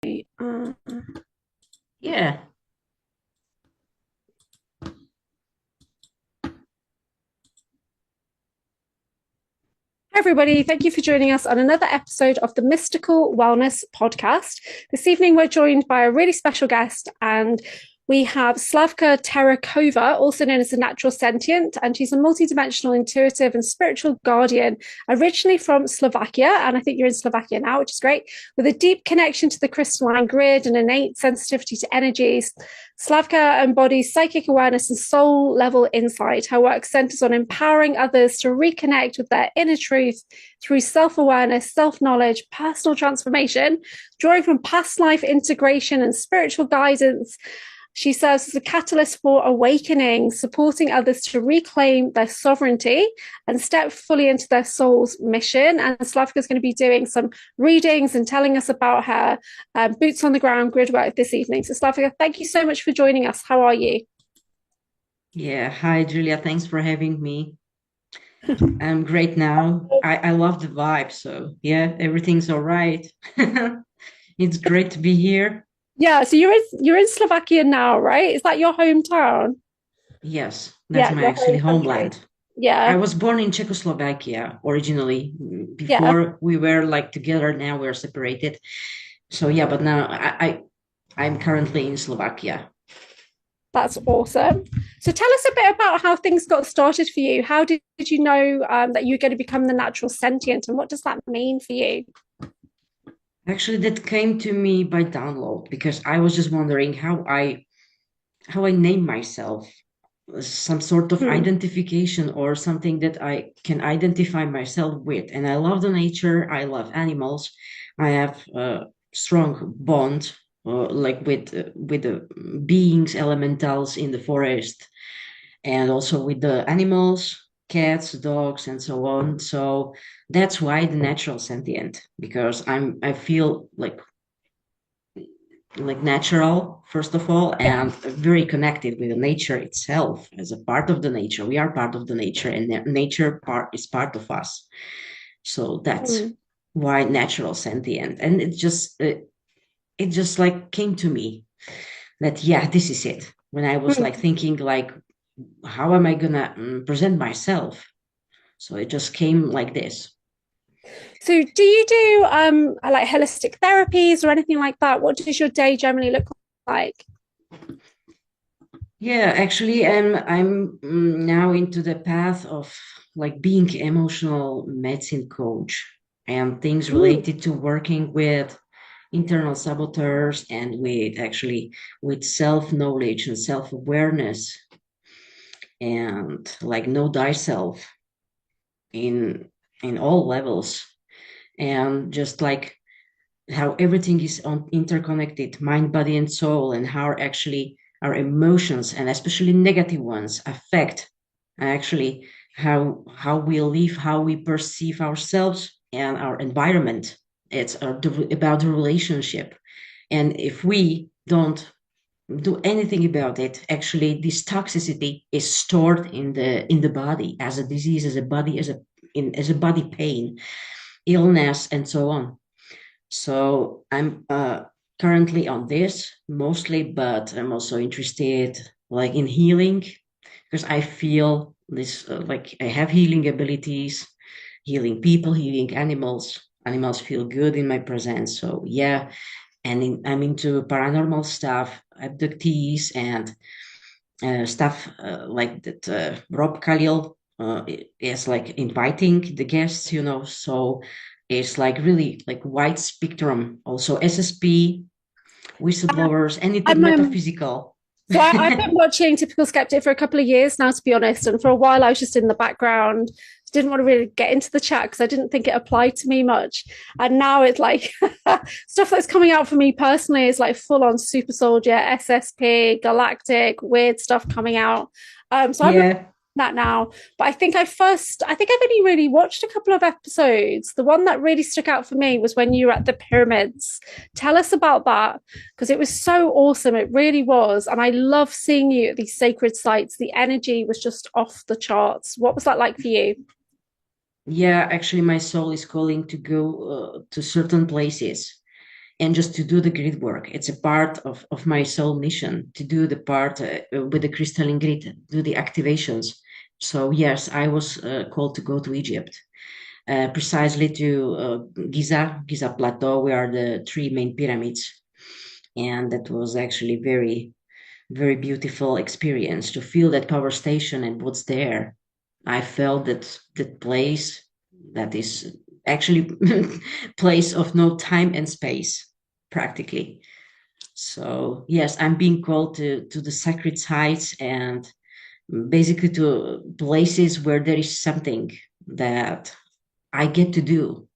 Uh, Yeah. Hi, everybody. Thank you for joining us on another episode of the Mystical Wellness Podcast. This evening, we're joined by a really special guest, and we have Slavka Terakova, also known as the Natural Sentient, and she's a multidimensional, intuitive, and spiritual guardian, originally from Slovakia. And I think you're in Slovakia now, which is great, with a deep connection to the crystalline grid and innate sensitivity to energies. Slavka embodies psychic awareness and soul level insight. Her work centers on empowering others to reconnect with their inner truth through self awareness, self knowledge, personal transformation, drawing from past life integration and spiritual guidance. She serves as a catalyst for awakening, supporting others to reclaim their sovereignty and step fully into their soul's mission. And Slavka is going to be doing some readings and telling us about her boots on the ground gridwork this evening. So, Slavka, thank you so much for joining us. How are you? Yeah. Hi, Julia. Thanks for having me. I'm great now. I love the vibe. So, yeah, everything's all right. It's great to be here. Yeah, so you're in Slovakia now, right? Is that your hometown? Yes, that's Yeah, my your actually home country. homeland. I Yeah, was born in Czechoslovakia originally. yeah, Before we were like together, now we're separated. So yeah, but now I'm currently in Slovakia. that's awesome. So tell us a bit about how things got started for you. How did you know that you were going to become the natural sentient, and what does that mean for you? Actually, that came to me by download because I was just wondering how I name myself, some sort of Hmm. identification or something that I can identify myself with. And I love the nature. I love animals. I have a strong bond, like with the beings, elementals in the forest, and also with the animals, cats, dogs, and so on. So that's why the natural sentient, because I feel like natural first of all Yeah. and very connected with the nature itself as a part of the nature. We are part of the nature, and nature part is part of us. So that's Hmm. why natural sentient. And it just like came to me that yeah, this is it, when I was like Hmm. thinking like how am I gonna present myself. So it just came like this. So do you do like holistic therapies or anything like that? What does your day generally look like? Yeah, actually, I'm now into the path of like being emotional medicine coach and things Mm. related to working with internal saboteurs and with actually with self-knowledge and self-awareness and like know thyself in in all levels, and just like how everything is interconnected, mind, body, and soul, and how actually our emotions, and especially negative ones, affect actually how we live, how we perceive ourselves and our environment. It's about the relationship, and if we don't do anything about it, actually this toxicity is stored in the body as a disease, as a body, as a body pain, illness, and so on. So I'm currently on this mostly, but I'm also interested like in healing because I feel this like I have healing abilities, healing people, healing animals. Animals feel good in my presence. So yeah, and I'm into paranormal stuff, abductees, and stuff like that. Rob Khalil is like inviting the guests, so it's like really like wide spectrum. Also SSP, whistleblowers, anything I'm metaphysical. I've been watching Typical Skeptic for a couple of years now, to be honest. And for a while, I was just in the background. Didn't want to really get into the chat because I didn't think it applied to me much. And now it's like stuff that's coming out for me personally is like full on Super Soldier, SSP, Galactic, weird stuff coming out. So I'm Yeah. that now. But I think I've only really watched a couple of episodes. The one that really stuck out for me was when you were at the pyramids. Tell us about that because it was so awesome. It really was. And I love seeing you at these sacred sites. The energy was just off the charts. What was that like for you? Yeah, actually my soul is calling to go to certain places. and just to do the grid work. It's a part of my soul mission to do the part with the crystalline grid, do the activations. So yes, I was called to go to Egypt, precisely to Giza Plateau, where are the three main pyramids. And that was actually very, very beautiful experience to feel that power station and what's there. I felt that place that is actually place of no time and space, practically. So yes, I'm being called to the sacred sites and basically to places where there is something that I get to do.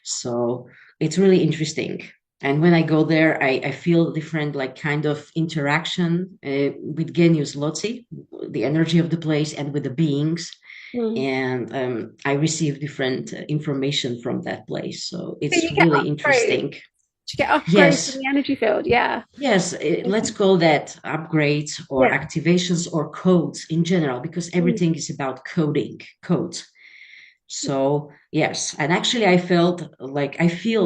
So it's really interesting. And when I go there, I feel different, like kind of interaction with Genius Lotzi, the energy of the place, and with the beings. Mm. And I receive different information from that place. So So it's you get really upgrades. interesting. You get upgrades in Yes, the energy field. Yeah. yes, let's call that upgrades or Yeah. activations or codes in general, because Mm. everything is about coding, codes. So yes, and actually I felt like I feel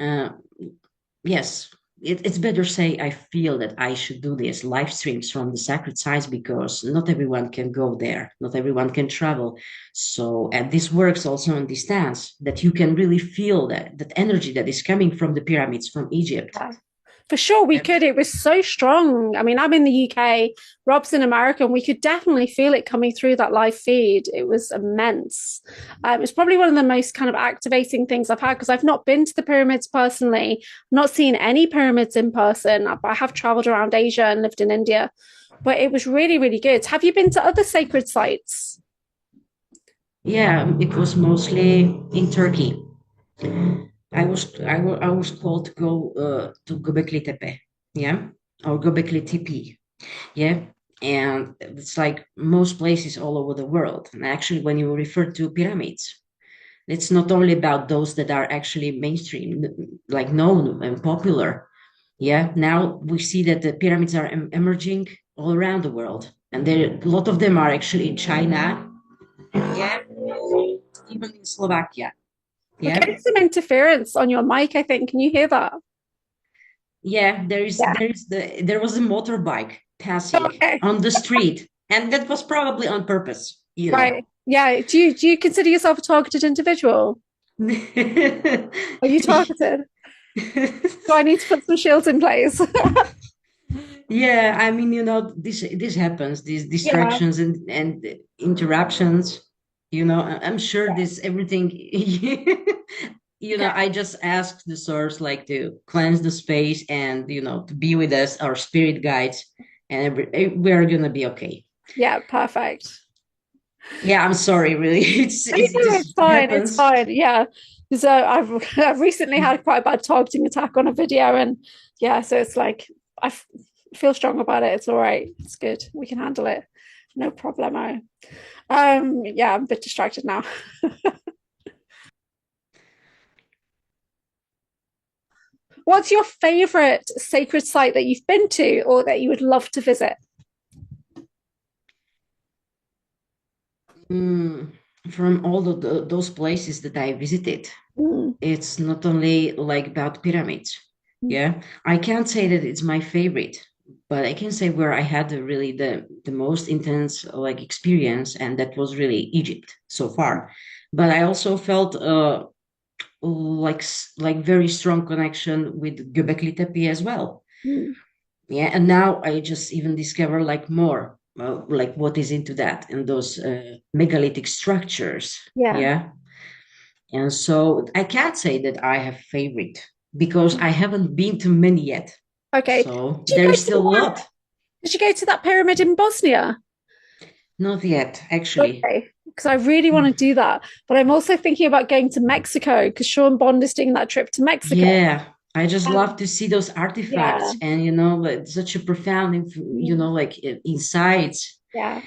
uh, yes, it's better say I feel that I should do this live streams from the sacred sites because not everyone can go there, not everyone can travel. So and this works also on distance that you can really feel that energy that is coming from the pyramids from Egypt. Yeah. For sure, we could. It was so strong. I mean, I'm in the UK, Rob's in America, and we could definitely feel it coming through that live feed. It was immense. It's probably one of the most kind of activating things I've had because I've not been to the pyramids personally, not seen any pyramids in person. I have traveled around Asia and lived in India, but it was really, really good. Have you been to other sacred sites? Yeah, it was mostly in Turkey. I was called to go to Göbekli Tepe, yeah, or Göbekli Tepe, yeah, and it's like most places all over the world. And actually, when you refer to pyramids, it's not only about those that are actually mainstream, like known and popular. Yeah, now we see that the pyramids are emerging all around the world, and there a lot of them are actually in China, yeah, even in Slovakia, We're yeah. getting some interference on your mic, I think. Can you hear that? Yeah, there is Yeah. there is there was a motorbike passing Okay. on the street, and that was probably on purpose, you know. Right. Yeah. Do you consider yourself a targeted individual? Are you targeted? Do I need to put some shields in place? Yeah, I mean, this happens, these Yeah. distractions and interruptions. I'm sure this everything. Okay. I just asked the source like to cleanse the space and to be with us, our spirit guides, and we're gonna be okay. Yeah. Perfect. Yeah, I'm sorry, really. No, no, This it's fine. It's happens. fine. Yeah. So I've recently had quite a bad targeting attack on a video, and yeah, so it's like feel strong about it. It's all right. It's good. We can handle it. No problemo. Yeah, I'm a bit distracted now. What's your favorite sacred site that you've been to or that you would love to visit? Mm, from all of those places that I visited, Mm. it's not only like about pyramids. Yeah, I can't say that it's my favorite, but I can say where I had really the most intense like experience, and that was really Egypt so far. But I also felt like very strong connection with Göbekli Tepe as well. Mm. Yeah, and now I just even discover like more like what is into that and those megalithic structures. Yeah. Yeah, and so I can't say that I have favorite because I haven't been to many yet. Okay. So Did you there go is to the still a one? lot. Did you go to that pyramid in Bosnia? Not yet, actually. Okay. Because I really want to do that. But I'm also thinking about going to Mexico because Sean Bond is doing that trip to Mexico. Yeah, I just Um, love to see those yeah. artifacts and like such a profound, Mm. like insights. Yeah.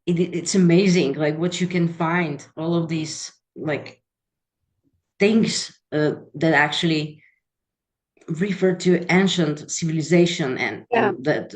It's amazing, like what you can find. All of these like things that actually refer to ancient civilization and Yeah. that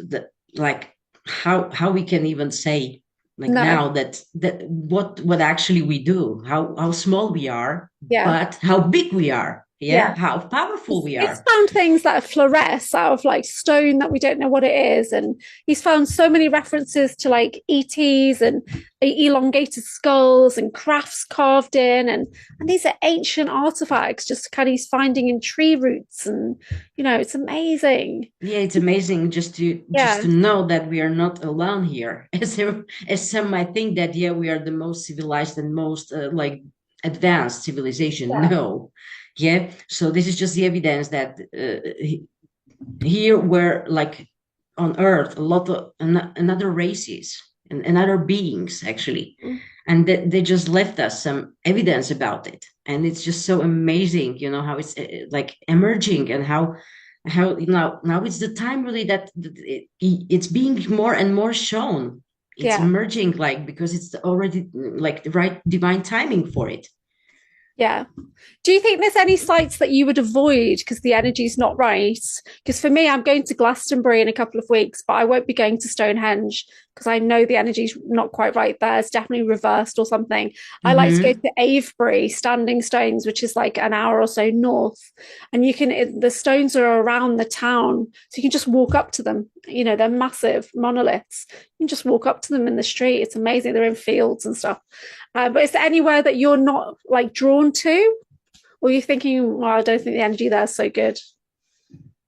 like how we can even say like No. now that what actually we do, how small we are, Yeah. but how big we are. Yeah, how powerful we He's are. found things that fluoresce out of like stone that we don't know what it is. And he's found so many references to like ETs and elongated skulls and crafts carved in. And these are ancient artifacts just kind of he's finding in tree roots. And, it's amazing. Yeah, it's amazing just Yeah. to know that we are not alone here. As some might think that yeah, we are the most civilized and most like advanced civilization. Yeah. No, yeah. So this is just the evidence that here we're like on Earth a lot of another races and other beings actually, and they just left us some evidence about it, and it's just so amazing, how it's like emerging and how now it's the time really that it's being more and more shown. It's Yeah. emerging like because it's already like the right divine timing for it. Yeah. Do you think there's any sites that you would avoid because the energy's not right? Because for me, I'm going to Glastonbury in a couple of weeks, but I won't be going to Stonehenge because I know the energy's not quite right there. It's definitely reversed or something. I like to go Mm-hmm. to Avebury, Standing Stones, which is like an hour or so north. And the stones are around the town. So you can just walk up to them. They're massive monoliths. You can just walk up to them in the street. It's amazing. They're in fields and stuff. But is there anywhere that you're not like drawn to? Or you're thinking, well, I don't think the energy there is so good?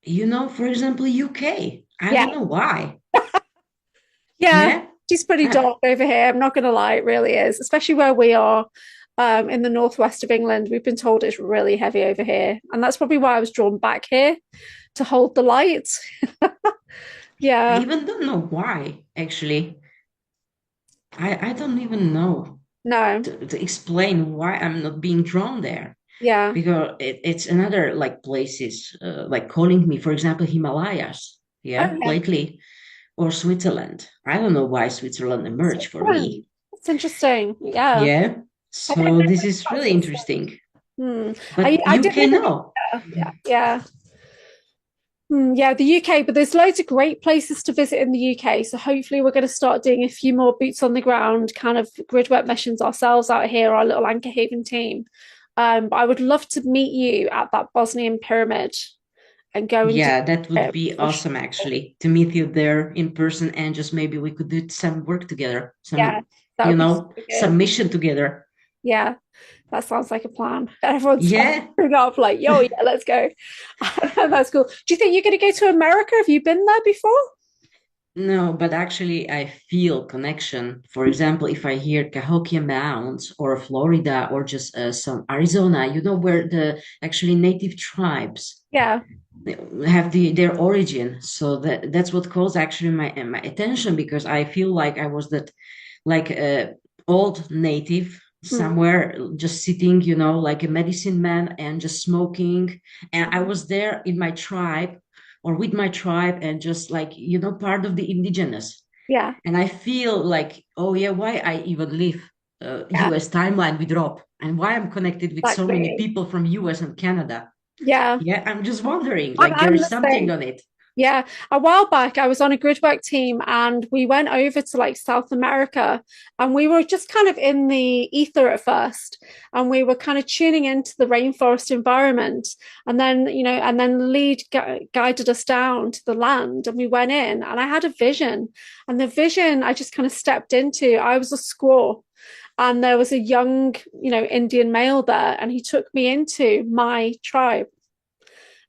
For example, UK. I Yeah. don't know why. Yeah. Yeah. She's pretty Uh, dark over here. I'm not going to lie, it really is, especially where we are in the northwest of England. We've been told it's really heavy over here. And that's probably why I was drawn back here to hold the light. I Yeah. even don't know why, actually. I don't even know No. to explain why I'm not being drawn there. Yeah. Because it's another like places like calling me, for example, Himalayas, yeah, Okay. lately, or Switzerland. I don't know why Switzerland emerged for Switzerland. me. That's interesting. Yeah. Yeah. I don't So know this much is about really Switzerland. interesting. I, But I did UK live in no. yeah, yeah. Yeah, the UK, but there's loads of great places to visit in the UK. So hopefully we're going to start doing a few more boots on the ground kind of gridwork missions ourselves out here, our little Anchorhaven team. But I would love to meet you at that Bosnian pyramid and go and do Yeah, that would it be for awesome sure. actually to meet you there in person and just maybe we could do some work together, Yeah, that would be so good. some mission together. Yeah, that sounds like a plan. Everyone's Yeah. up like, yo, yeah, let's go. That's cool. Do you think you're going to go to America? Have you been there before? No, but actually I feel connection. For example, if I hear Cahokia Mounds or Florida or just some Arizona, where the actually native tribes Yeah. have their origin. So that's what calls actually my attention because I feel like I was that like a old native Hmm. somewhere just sitting, like a medicine man and just smoking. And I was there in my tribe or with my tribe and just like, part of the indigenous. Yeah. And I feel like, oh yeah, why I even live Yeah. US timeline with Rob and why I'm connected with so many Exactly. people from US and Canada. Yeah. Yeah, I'm just wondering, like I'm there's the something same. on it. Yeah, a while back, I was on a gridwork team and we went over to like South America and we were just kind of in the ether at first and we were kind of tuning into the rainforest environment. And then, the lead guided us down to the land and we went in and I had a vision. And the vision I just kind of stepped into, I was a squaw and there was a young, Indian male there and he took me into my tribe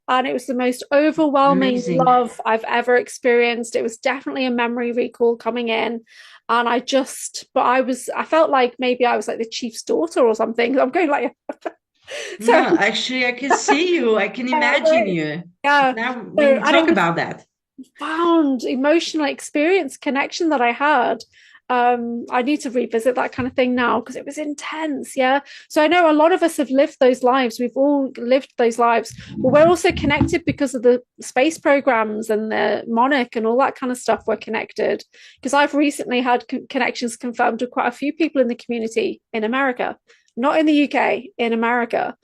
and it was the most overwhelming Amazing. love I've ever experienced. It was definitely a memory recall coming in. And I felt like maybe I was like the chief's daughter or something. I'm going like, so No, actually, I can see you. I can imagine you. yeah. Now, So, when you and it talk was about that, profound emotional experience connection that I had. I need to revisit that kind of thing now because it was intense. Yeah. So I know a lot of us have lived those lives. We've all lived those lives, but we're also connected because of the space programs and the monarch and all that kind of stuff. We're connected because I've recently had connections confirmed with quite a few people in the community in America, not in the UK, in America,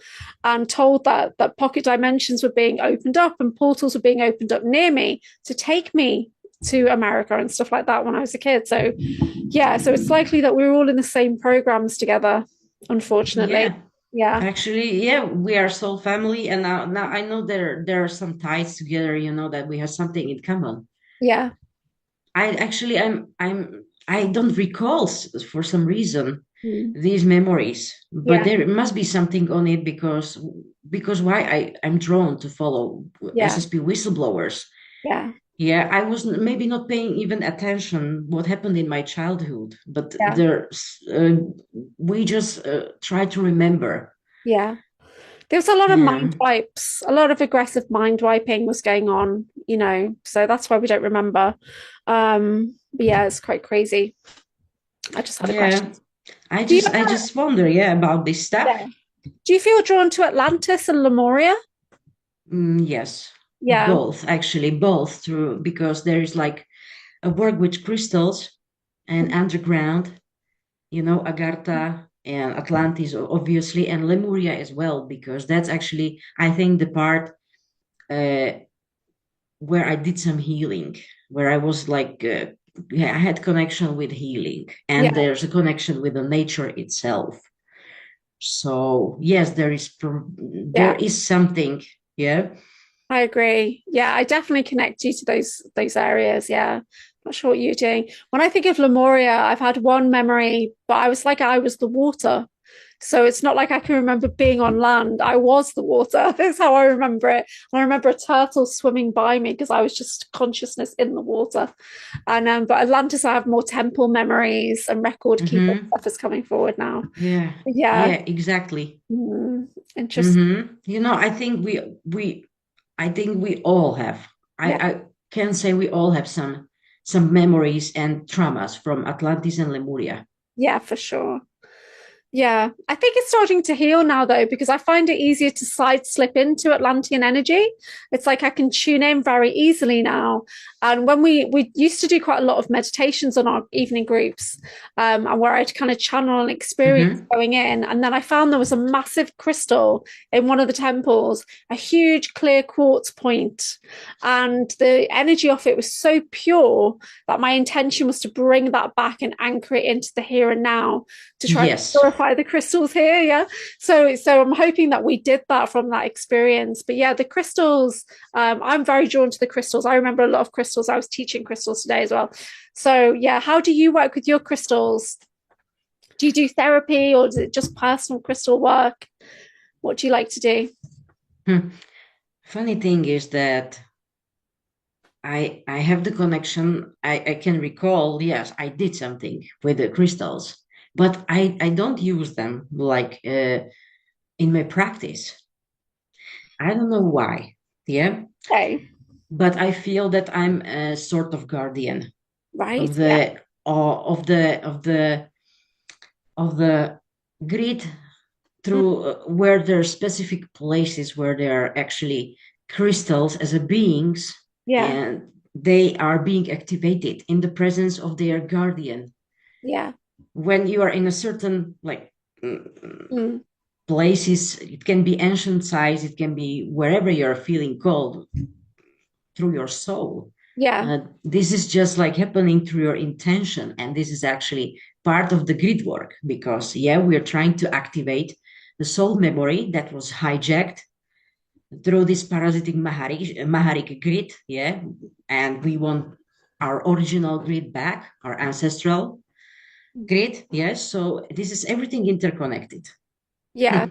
and told that pocket dimensions were being opened up and portals were being opened up near me to take me to America and stuff like that when I was a kid. So yeah, so it's likely that we're all in the same programs together, unfortunately. yeah. Yeah. Actually, yeah, we are soul family, and now I know there are some ties together, that we have something in common. Yeah. I don't recall for some reason Mm. these memories, but Yeah. there must be something on it because why I'm drawn to follow Yeah. SSP whistleblowers. Yeah. Yeah, I was maybe not paying even attention what happened in my childhood, but Yeah. we just try to remember. Yeah. There was a lot of Yeah, mind wipes, a lot of aggressive mind wiping was going on, so that's why we don't remember. But yeah, it's quite crazy. I just had a question. yeah. I Do you just I just wonder, yeah, about this yeah. stuff. Do you feel drawn to Atlantis and Lemuria? Yes, Yeah. both actually, both through because there is like a work with crystals and underground, Agartha and Atlantis, obviously, and Lemuria as well, because that's actually, I think, the part uh, where I did some healing, where I was like, yeah, I had connection with healing, and Yeah, there's a connection with the nature itself. So yes, there yeah. is something, yeah. I agree. Yeah, I definitely connect you to those areas. Yeah. Not sure what you're doing. When I think of Lemuria, I've had one memory, but I was the water. So it's not like I can remember being on land. I was the water. That's how I remember it. And I remember a turtle swimming by me because I was just consciousness in the water. And but Atlantis, I have more temple memories and record keeping Mm-hmm. stuff is coming forward now. Yeah, Yeah. yeah, exactly. Mm, interesting. Mm-hmm. I think we all have. I, Yeah. I can say we all have some memories and traumas from Atlantis and Lemuria. Yeah, for sure. Yeah, I think it's starting to heal now though, because I find it easier to side slip into Atlantean energy. It's like I can tune in very easily now. And when we used to do quite a lot of meditations on our evening groups, and where I'd kind of channel and experience Mm-hmm. going in, and then I found there was a massive crystal in one of the temples, a huge clear quartz point, and the energy of it was so pure that my intention was to bring that back and anchor it into the here and now to try and Yes. purify the crystals here. Yeah. So I'm hoping that we did that from that experience. But yeah, the crystals, I'm very drawn to the crystals. I remember a lot of crystals. I was teaching crystals today as well. So yeah, how do you work with your crystals? Do you do therapy or is it just personal crystal work? What do you like to do? Hmm. Funny thing is that I have the connection. I can recall, yes, I did something with the crystals, but I don't use them like in my practice. I don't know why. Yeah. Okay. But I feel that I'm a sort of guardian Right. of Yeah. the of the grid Mm. through where there are specific places where there are actually crystals as a beings, Yeah. and they are being activated in the presence of their guardian. Yeah. When you are in a certain like Mm. places, it can be ancient sites, it can be wherever you're feeling called through your soul. Yeah. This is just like happening through your intention. And this is actually part of the grid work because, yeah, we're trying to activate the soul memory that was hijacked through this parasitic Maharic grid. Yeah. And we want our original grid back, our ancestral grid. Yes. So this is everything interconnected. Yeah.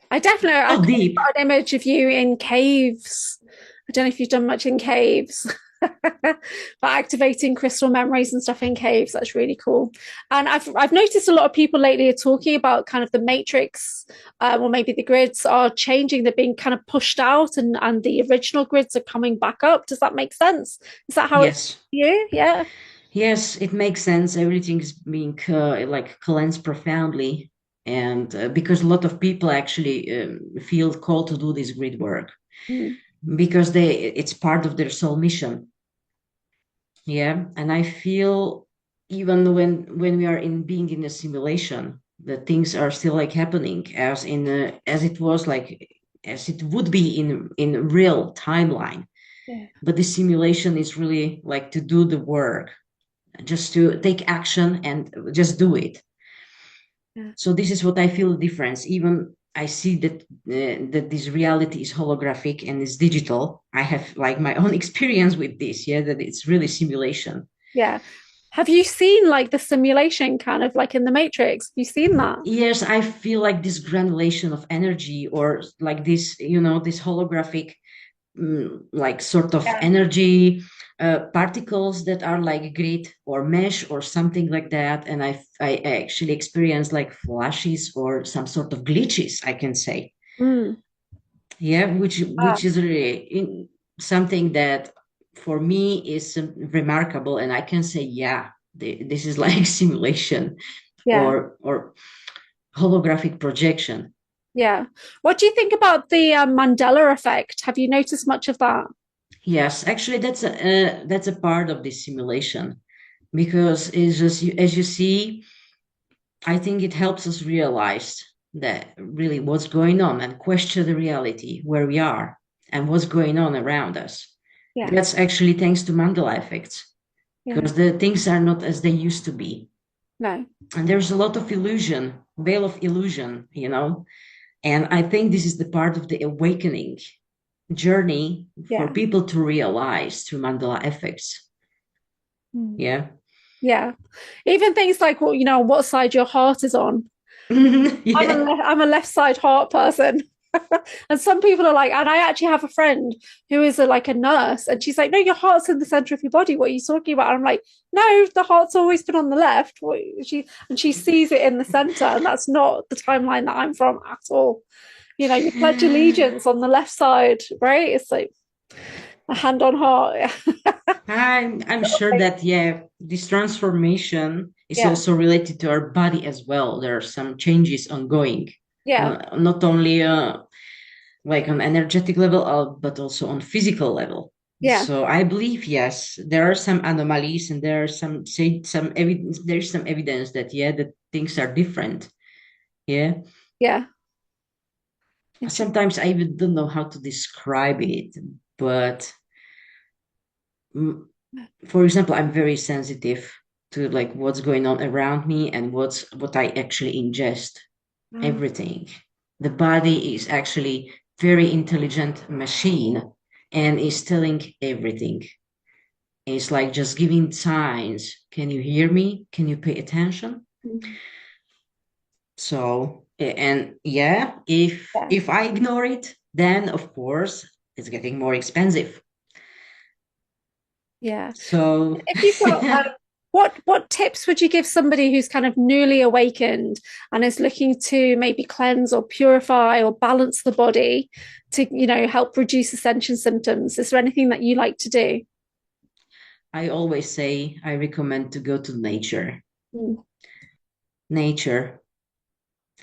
I So got deep. an image of you in caves. I don't know if you've done much in caves, but activating crystal memories and stuff in caves, that's really cool. And I've noticed a lot of people lately are talking about kind of the matrix, or maybe the grids are changing, they're being kind of pushed out and the original grids are coming back up. Does that make sense? Is that how it's Yes. for you? Yeah. Yes, it makes sense. Everything is being like cleansed profoundly, and because a lot of people actually feel called to do this grid work Mm. because it's part of their soul mission. Yeah, and I feel even when we are in being in a simulation, that things are still like happening as it was like as it would be in real timeline. Yeah. But the simulation is really like to do the work, just to take action and just do it. Yeah. So this is what I feel the difference. Even I see that this reality is holographic and is digital. I have like my own experience with this, yeah, that it's really simulation. Yeah. Have you seen like the simulation kind of like in the Matrix? Have you seen that? Yes, I feel like this granulation of energy, or like this, this holographic, like sort of Yeah. energy particles that are like grid or mesh or something like that. And I actually experience like flashes or some sort of glitches, I can say. Mm. Yeah, Ah, which is really something that for me is remarkable, and I can say, yeah, this is like simulation yeah. or holographic projection. Yeah. What do you think about the Mandela effect? Have you noticed much of that? Yes, actually, that's a part of this simulation, because it's just as you see, I think it helps us realize that really what's going on and question the reality where we are and what's going on around us. Yeah. That's actually thanks to Mandela effects, Yeah. because the things are not as they used to be. No. And there's a lot of illusion, veil of illusion, And I think this is the part of the awakening journey for Yeah. people to realize through Mandela effects. Mm. Yeah. Yeah. Even things like, well, what side your heart is on. Yeah. I'm a left side heart person. And some people are like, and I actually have a friend who is like a nurse, and she's like, no, your heart's in the center of your body. What are you talking about? And I'm like, no, the heart's always been on the left. She sees it in the center, and that's not the timeline that I'm from at all. You pledge allegiance on the left side, right? It's like a hand on heart. I'm sure that, yeah, this transformation is Yeah, also related to our body as well. There are some changes ongoing, yeah, not only like on energetic level, but also on physical level. yeah, So I believe, yes, there are some anomalies, and there are some evidence. There's some evidence that, yeah, that things are different. Yeah. yeah. Interesting. Sometimes I even don't know how to describe it, but mm, for example, I'm very sensitive to like what's going on around me and what I actually ingest. Everything. The body is actually very intelligent machine and is telling everything. It's like just giving signs. Can you hear me? Can you pay attention? So, and yeah, Yeah, if I ignore it, then of course it's getting more expensive. yeah. So, If you've got what tips would you give somebody who's kind of newly awakened and is looking to maybe cleanse or purify or balance the body to help reduce ascension symptoms? Is there anything that you like to do? I always say I recommend to go to nature. Mm. Nature,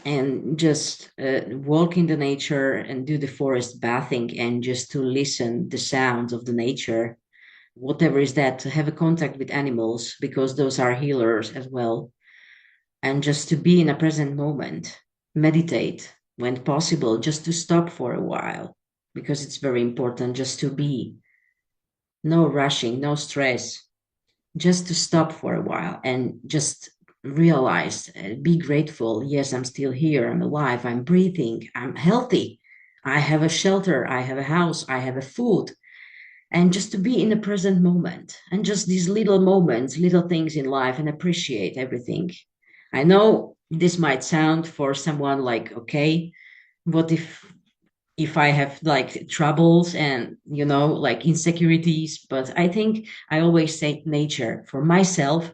and just walk in the nature and do the forest bathing, and just to listen the sounds of the nature, whatever is that, to have a contact with animals, because those are healers as well, and just to be in a present moment, meditate when possible, just to stop for a while, because it's very important just to be, no rushing, no stress, just to stop for a while and just realize, be grateful. Yes, I'm still here. I'm alive. I'm breathing. I'm healthy. I have a shelter. I have a house. I have a food. And just to be in the present moment, and just these little moments, little things in life, and appreciate everything. I know this might sound for someone like, okay, what if I have like troubles and, like insecurities? But I think I always say nature for myself,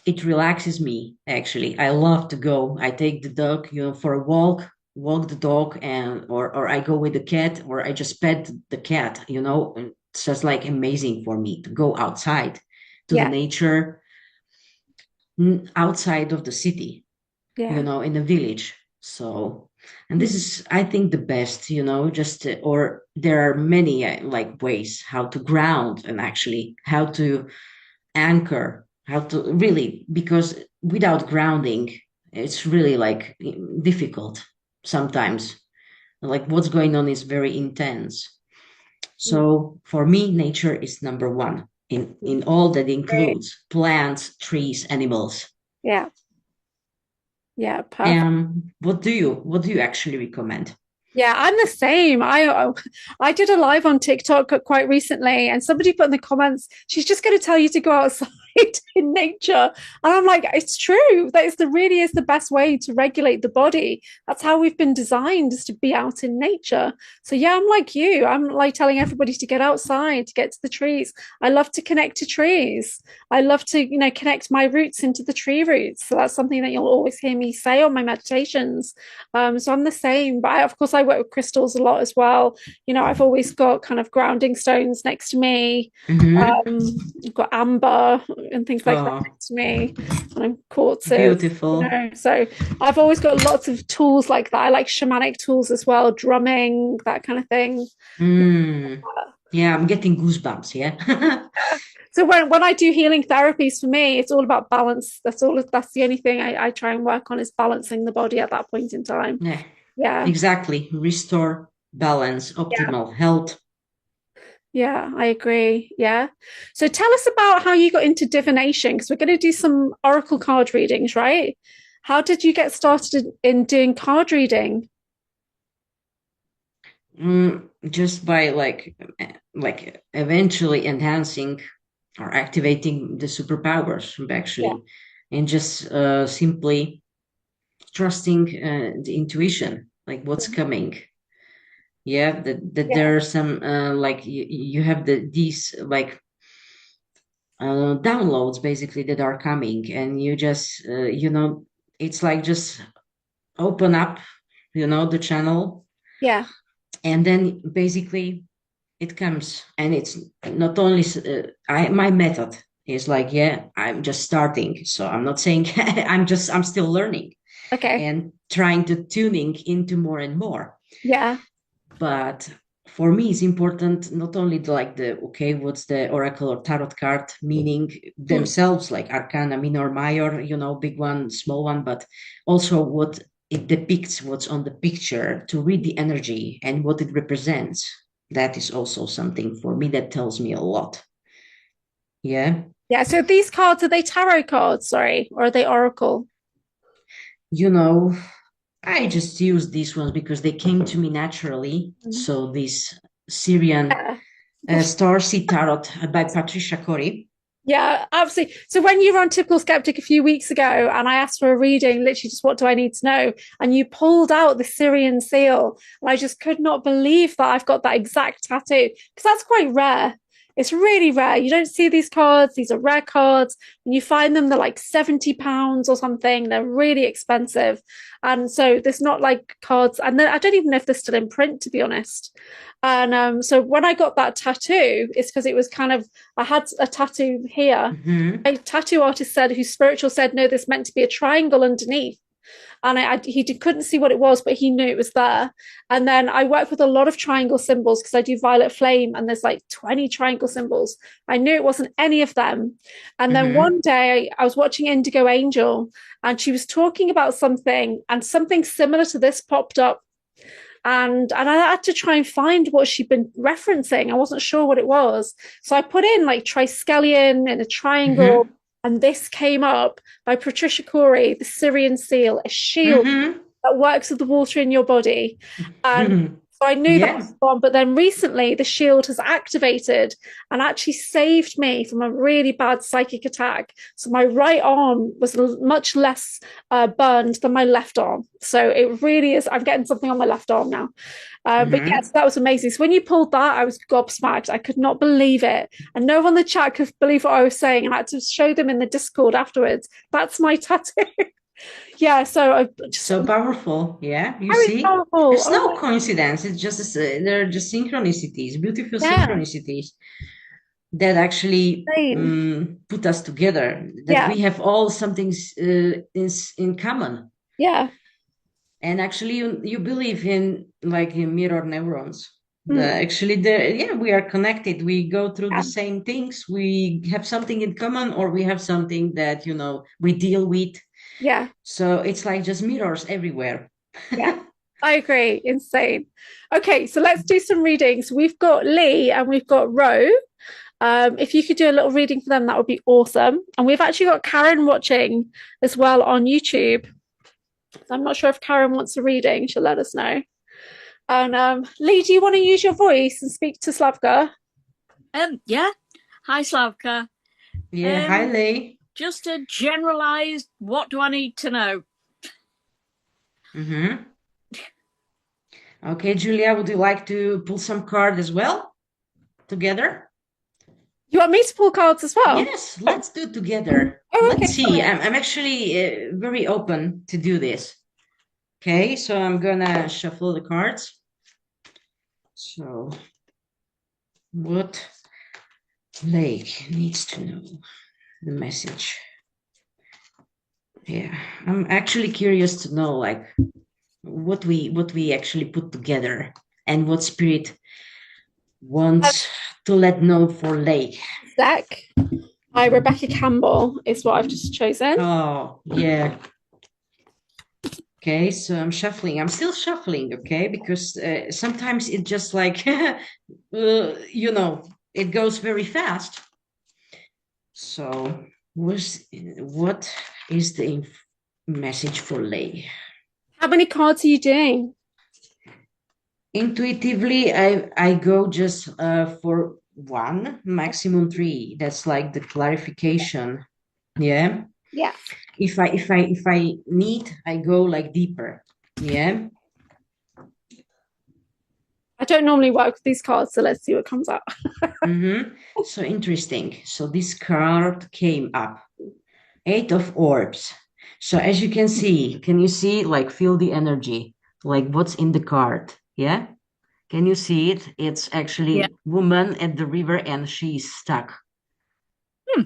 it relaxes me. Actually, I love to go. I take the dog, for a walk the dog, and or I go with the cat, or I just pet the cat. And it's just like amazing for me to go outside to the Yeah, nature, outside of the city, yeah, in the village. So, and this mm, is, I think, the best, just or there are many like ways how to ground, and actually how to anchor, how to really, because without grounding, it's really like difficult sometimes. Like what's going on is very intense. mm, So for me, nature is number one in mm. all that Great. includes plants, trees, animals. Yeah. Yeah, perfect. What do you actually recommend? Yeah, I'm the same. I did a live on TikTok quite recently, and somebody put in the comments, she's just going to tell you to go outside in nature. And I'm like, it's true. That is the really is the best way to regulate the body. That's how we've been designed, is to be out in nature. So yeah, I'm like you. I'm like telling everybody to get outside, to get to the trees. I love to connect to trees. I love to, connect my roots into the tree roots. So that's something that you'll always hear me say on my meditations. So I'm the same, but of course I work with crystals a lot as well. I've always got kind of grounding stones next to me. Mm-hmm. I've got amber and things like that Oh, next to me, and I'm quartzes. beautiful. So I've always got lots of tools like that. I like shamanic tools as well, drumming, that kind of thing. Mm. Yeah, I'm getting goosebumps. Yeah. So when I do healing therapies, for me, it's all about balance. That's the only thing I try and work on, is balancing the body at that point in time. Yeah, Yeah. exactly. Restore balance, Yeah. optimal health. Yeah, I agree. Yeah. So tell us about how you got into divination, because we're going to do some oracle card readings, right? How did you get started in doing card reading? Just by like eventually enhancing or activating the superpowers Yeah. actually, and just simply trusting the intuition, like what's coming. Yeah, that Yeah. there are some like you have these like downloads basically that are coming, and you just it's like just open up the channel, Yeah. and then basically it comes, and it's not only my method is like, yeah, I'm just starting, so I'm not saying I'm still learning Okay. and trying to tuning into more and more. Yeah. But for me it's important not only okay, what's the oracle or tarot card meaning Mm. themselves, like arcana minor major, big one, small one, but also what it depicts, what's on the picture, to read the energy and what it represents. That is also something for me that tells me a lot. Yeah. Yeah. So these cards, are they tarot cards, sorry, or are they oracle? you know I just use these ones because they came to me naturally. Mm. So this Syrian Yeah. Star Seed Tarot by Patricia Corey. Yeah, absolutely. So when you were on Typical Skeptic a few weeks ago, and I asked for a reading, literally just what do I need to know? And you pulled out the Syrian seal. And I just could not believe that I've got that exact tattoo, because that's quite rare. It's really rare. You don't see these cards. These are rare cards. When you find them, they're like £70 or something. They're really expensive. And so there's not like cards. And then I don't even know if they're still in print, to be honest. And so when I got that tattoo, it's because it was kind of, I had a tattoo here. Hmm. A tattoo artist said, who's spiritual, said, no, this meant to be a triangle underneath. And couldn't see what it was, but he knew it was there. And then I work with a lot of triangle symbols because I do violet flame, and there's like 20 triangle symbols. I knew it wasn't any of them. And then Hmm. one day I was watching Indigo Angel, and she was talking about something, and something similar to this popped up, and I had to try and find what she'd been referencing. I wasn't sure what it was. So I put in like triskelion in a triangle, Hmm. and this came up by Patricia Corey, the Syrian seal, a shield Hmm. that works with the water in your body. And Hmm. so I knew that Yeah. was gone. But then recently, the shield has activated and actually saved me from a really bad psychic attack. So my right arm was much less burned than my left arm. So it really is. I'm getting something on my left arm now. But yes, Hmm. that was amazing. So when you pulled that, I was gobsmacked. I could not believe it. And no one in the chat could believe what I was saying. And I had to show them in the Discord afterwards. That's my tattoo. Yeah, so I just So powerful. Yeah. You very see, powerful. it's Oh no my, coincidence. It's just they're just synchronicities, beautiful yeah, synchronicities that actually insane. put us together. That Yeah, we have all something in common. yeah. And actually you believe in like in mirror neurons. Mm, Actually yeah, we are connected, we go through the yeah, same things, we have something in common, or we have something that we deal with. yeah, So it's like just mirrors everywhere. yeah. I agree. Insane. Okay, so let's do some readings. We've got Lee and we've got Ro. If you could do a little reading for them, that would be awesome. And we've actually got Karen watching as well on YouTube. I'm not sure if Karen wants a reading. She'll let us know. And Lee, do you want to use your voice and speak to Slavka? Yeah. Hi, Slavka. Yeah, hi, Lay. Just a generalized, what do I need to know? Mm-hmm. Okay, Julia, would you like to pull some card as well together? You want me to pull cards as well? Yes, let's do it together. Oh, Let's okay. see. I'm actually very open to do this. Okay, so I'm gonna shuffle the cards. So, what Lake needs to know the message. Yeah, I'm actually curious to know like what we actually put together and what spirit wants to let know for Lake. Deck by Rebecca Campbell is what I've just chosen. Oh, yeah. Okay, so I'm shuffling. I'm still shuffling, okay, because sometimes it just like, it goes very fast. So, what is the message for Lay? How many cards are you doing? Intuitively, I go just for one, maximum three. That's like the clarification. Yeah. Yeah. If I need, I go like deeper. Yeah. I don't normally work with these cards, so let's see what comes out. So interesting. So this card came up. 8 of orbs. So as you can see, can you see, like, feel the energy, like what's in the card? Yeah. Can you see it? It's actually woman at the river and she's stuck.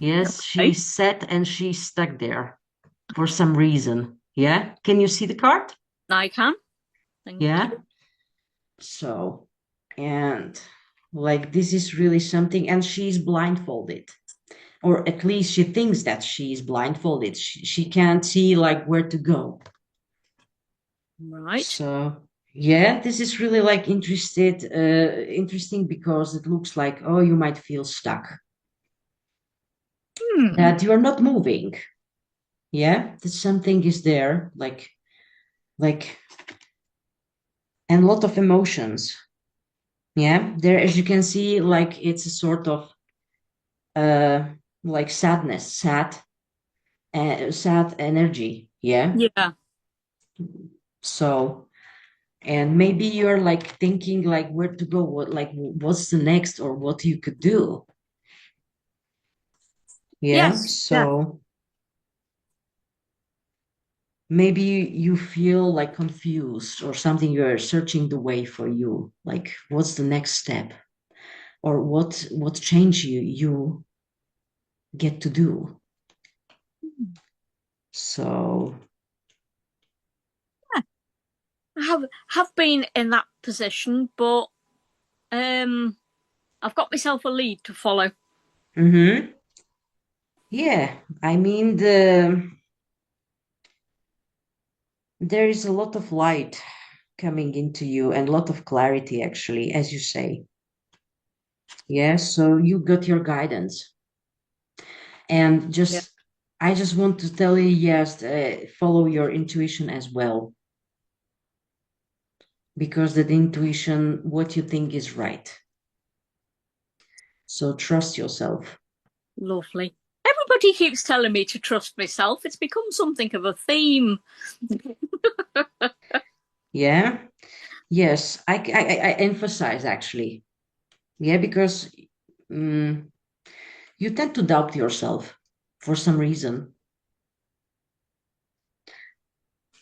Yes, Okay. she's set and she's stuck there for some reason. Yeah. Can you see the card? I can. Thank Yeah. you. So, and like this is really something, and she's blindfolded, or at least she thinks that she's blindfolded. She can't see like where to go. Right. So yeah, this is really like interesting because it looks like, oh, you might feel stuck, that you're not moving. Yeah, that something is there, like, and a lot of emotions. Yeah, there, as you can see, like it's a sort of uh like sadness, sad energy. Yeah. Yeah. So, and maybe you're like thinking like where to go, what's the next, or what you could do. Yeah. Yes. Yeah. So maybe you feel like confused or something, you're searching the way for you, like what's the next step, or what change you get to do. So I have been in that position, but I've got myself a lead to follow. yeah, I mean there is a lot of light coming into you and a lot of clarity, actually, as you say. Yeah, so you got your guidance. And I just want to tell you, yes, follow your intuition as well. Because that intuition, what you think is right. So trust yourself. Lovely. Everybody keeps telling me to trust myself. It's become something of a theme. Yeah. Yes, I emphasize actually. Yeah, because you tend to doubt yourself for some reason.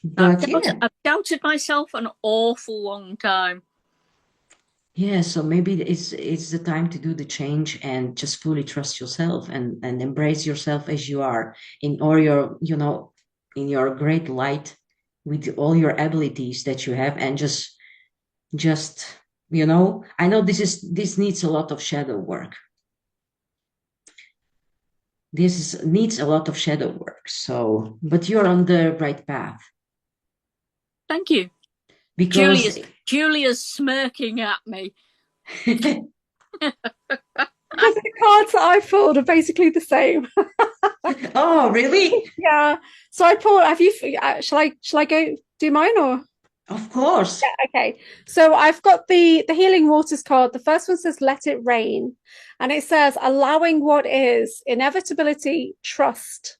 But I've doubted myself an awful long time. Yeah, so maybe it's the time to do the change and just fully trust yourself and embrace yourself as you are in all your, in your great light, with all your abilities that you have, and just I know this needs a lot of shadow work. Needs a lot of shadow work. So, but you're on the right path. Thank you. Because Julia's smirking at me. The cards that I pulled are basically the same. Oh, really? Yeah. So I pulled, have you, shall I go do mine or? Of course. Yeah, okay. So I've got the Healing Waters card. The first one says let it rain. And it says allowing what is, inevitability, trust.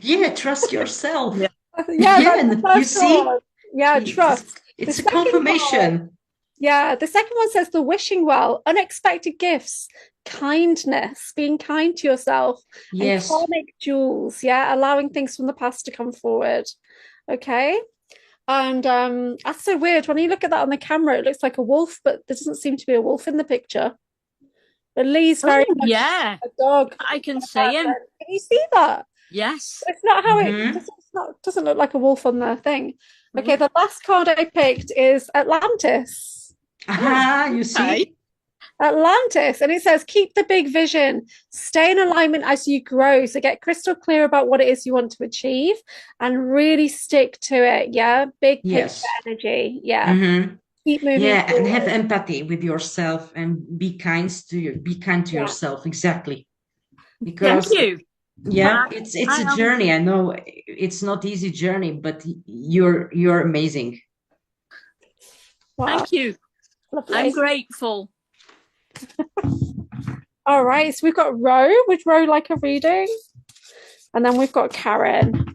Yeah, trust yourself. Yeah. Yeah, Yeah, that's the and you first see, one. Yeah, trust. The it's a second card, confirmation. yeah, the second one says the wishing well, unexpected gifts, kindness, being kind to yourself, and Yes. karmic jewels. Yeah, allowing things from the past to come forward. Okay. And that's so weird. When you look at that on the camera, it looks like a wolf, but there doesn't seem to be a wolf in the picture. But Lee's very Oh, much yeah. a dog. I can see him. Can you see that? Yes. It's not how it Mm-hmm. doesn't look like a wolf on the thing. Okay, Mhm. the last card I picked is Atlantis. Aha, you Okay. see? Atlantis, and it says keep the big vision, stay in alignment as you grow. So get crystal clear about what it is you want to achieve and really stick to it. Yeah, big picture Yes. energy. Yeah, Mm-hmm. keep moving Yeah, and have forward. empathy with yourself and be kind to Yeah. yourself. Exactly. Thank Because you. yeah, I, it's I a am. journey. I know it's not easy journey, but you're amazing. Wow, Thank you. I'm lovely. grateful. All right, so we've got Ro. Would Ro like a reading? And then we've got Karen.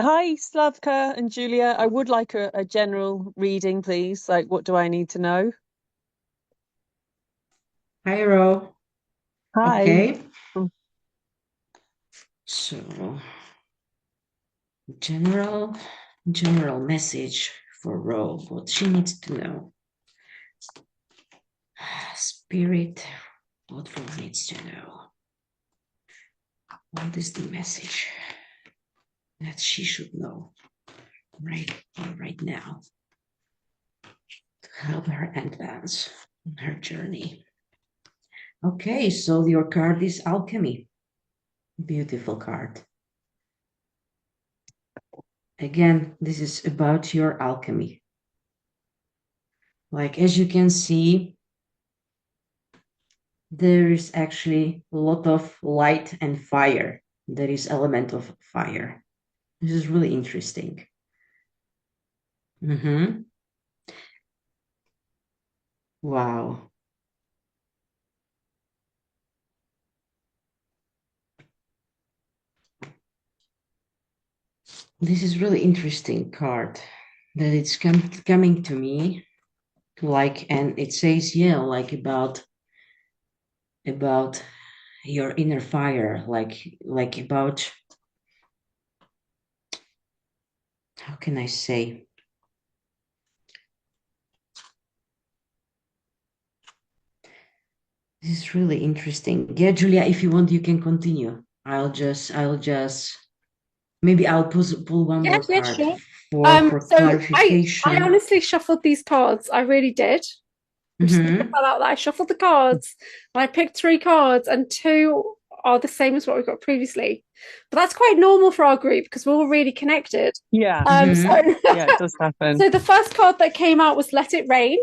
Hi, Slavka and Julia. I would like a general reading, please. Like, what do I need to know? Hi, Ro. Hi. Okay. Mm. So general message for Ro, what she needs to know. Spirit, what Ro needs to know. What is the message that she should know right now to help her advance on her journey? Okay, so your card is Alchemy. Beautiful card. Again, this is about your alchemy. Like, as you can see, there is actually a lot of light and fire. There is element of fire. This is really interesting. Mm-hmm. Wow. This is really interesting card that it's coming to me, like, and it says, yeah, like about your inner fire, like about, how can I say? This is really interesting. Yeah, Julia, if you want, you can continue. I'll just maybe I'll pull one more Yeah, card sure. for So I clarification. honestly shuffled these cards. I really did. I'm just gonna put that out there. I shuffled the cards and I picked 3 cards, and 2 are the same as what we got previously. But that's quite normal for our group because we're all really connected. Yeah. So Yeah, it does happen. so the first card that came out was Let It Rain.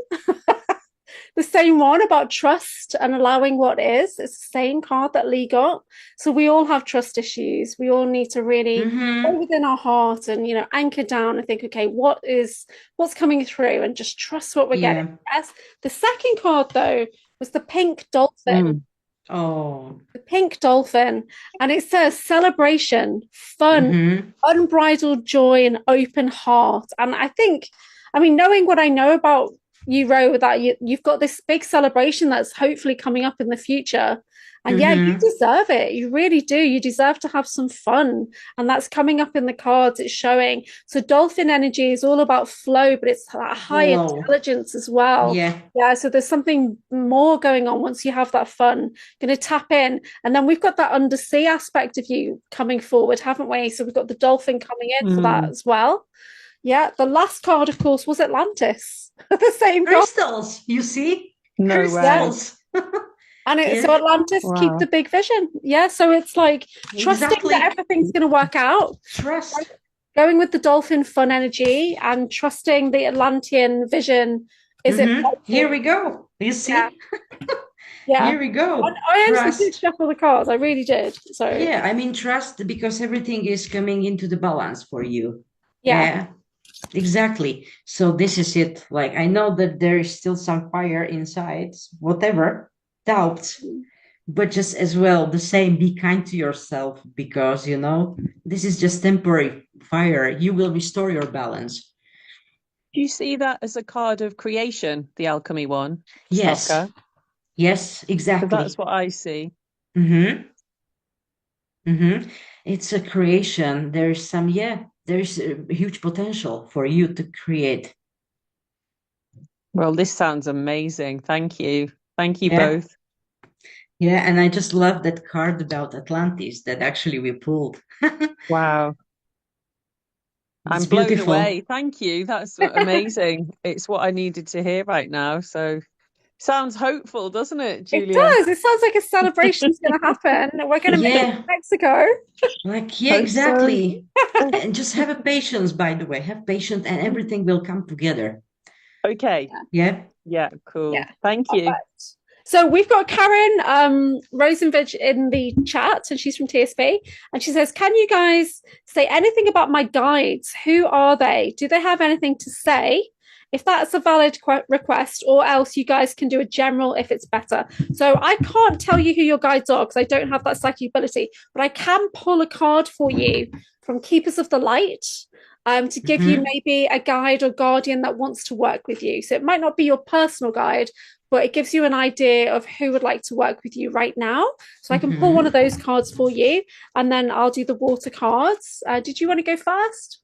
The same one about trust and allowing what is. It's the same card that Lee got. So we all have trust issues. We all need to really go within our heart and anchor down and think, okay, what's coming through, and just trust what we're getting. Yes. The second card though was the pink dolphin. Oh. The pink dolphin, and it says celebration, fun, unbridled joy, and open heart. And I mean, knowing what I know about you, Ro, that you've got this big celebration that's hopefully coming up in the future. And yeah, you deserve it. You really do. You deserve to have some fun. And that's coming up in the cards. It's showing. So dolphin energy is all about flow, but it's that high intelligence as well. Yeah. So there's something more going on once you have that fun. Going to tap in. And then we've got that undersea aspect of you coming forward, haven't we? So we've got the dolphin coming in for that as well. Yeah. The last card, of course, was Atlantis. The same crystals, you see? No crystals. And so Atlantis, keep the big vision. Yeah. So it's like trusting that everything's going to work out. Trust. Going with the dolphin fun energy and trusting the Atlantean vision. Is it? Here we go. You see? Yeah. Here we go. I honestly did Trust. shuffle the cards. I really did. So Yeah, I mean, trust because everything is coming into the balance for you. yeah. Yeah, exactly. So this is it. Like, I know that there is still some fire inside, whatever, doubts, but just as well, the same, be kind to yourself because, this is just temporary fire. You will restore your balance. Do you see that as a card of creation, the alchemy one, Yes, Slavka? yes, Because exactly. that's what I see. Mm-hmm. Mm-hmm. It's a creation. There's a huge potential for you to create. Well, this sounds amazing. Thank you. Thank you Yeah. both. Yeah, and I just love that card about Atlantis that actually we pulled. Wow. I'm It's blown beautiful. away. Thank you. That's amazing. It's what I needed to hear right now. So sounds hopeful, doesn't it, It Julia? does. It sounds like a celebration's going to happen. We're going to make it Yeah, to Mexico. like, yeah, Hope so. exactly. And just have a patience, by the way. Have patience and everything will come together. Okay. Yeah. Yeah, cool. Yeah. Thank you. Perfect. So we've got Karen Rosenvig in the chat, and she's from TSB, and she says, "Can you guys say anything about my guides? Who are they? Do they have anything to say? If that's a valid request, or else you guys can do a general if it's better." So I can't tell you who your guides are because I don't have that psychic ability, but I can pull a card for you from Keepers of the Light. To give you maybe a guide or guardian that wants to work with you. So it might not be your personal guide, but it gives you an idea of who would like to work with you right now. So I can pull one of those cards for you, and then I'll do the water cards. Did you want to go first?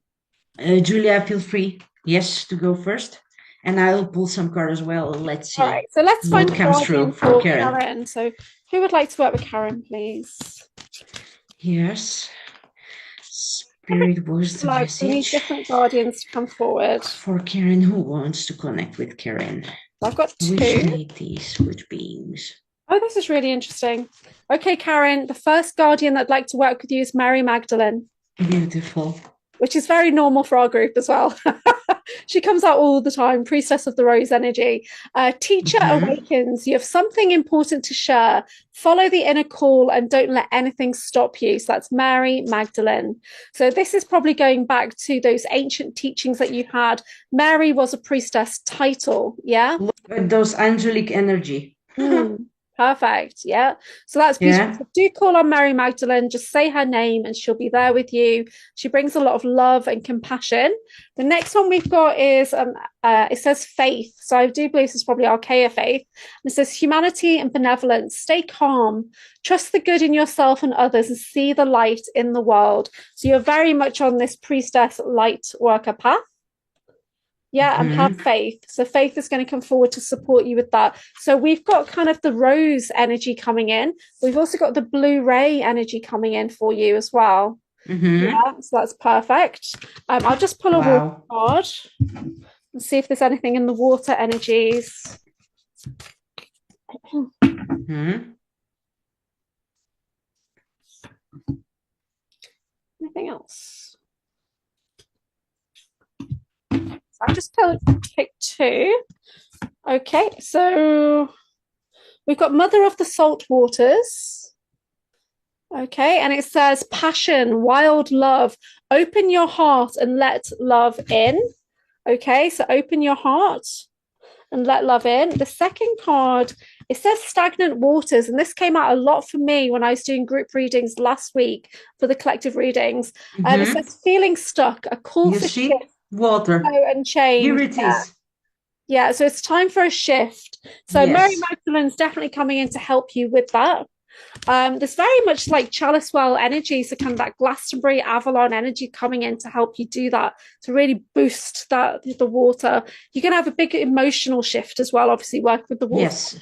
Julia, feel free, yes, to go first. And I'll pull some cards as well. Let's see. All right, so let's find What a comes through guardian for for Karen. Karen. So who would like to work with Karen, please? Yes. Spirit was the Like, we need message different guardians to come forward. for Karen. Who wants to connect with Karen? I've got two. Which deities, which beings? Oh, this is really interesting. Okay, Karen, the first guardian that'd like to work with you is Mary Magdalene. Beautiful. Which is very normal for our group as well. She comes out all the time, priestess of the rose energy. Teacher awakens. You have something important to share. Follow the inner call and don't let anything stop you. So that's Mary Magdalene. So this is probably going back to those ancient teachings that you had. Mary was a priestess title. Yeah. Look at those angelic energy. Perfect. Yeah. So that's beautiful. Yeah. So do call on Mary Magdalene. Just say her name and she'll be there with you. She brings a lot of love and compassion. The next one we've got is it says faith. So I do believe this is probably Archaea faith. And it says humanity and benevolence. Stay calm. Trust the good in yourself and others and see the light in the world. So you're very much on this priestess light worker path. Yeah, and have faith. So faith is going to come forward to support you with that. So we've got kind of the rose energy coming in. We've also got the blue ray energy coming in for you as well. Yeah, so that's perfect. I'll just pull a water card and see if there's anything in the water energies. Anything else? I'll just pick two. Okay, so we've got Mother of the Salt Waters. Okay, and it says passion, wild love. Open your heart and let love in. Okay, so open your heart and let love in. The second card, it says stagnant waters, and this came out a lot for me when I was doing group readings last week for the collective readings. It says feeling stuck, a call for shift. Water And change. Here it is. Yeah, so it's time for a shift. So yes. Mary Magdalene's definitely coming in to help you with that. There's very much like Chalice Well energy, so kind of that Glastonbury Avalon energy coming in to help you do that, to really boost the water. You're going to have a big emotional shift as well, obviously, work with the water. Yes,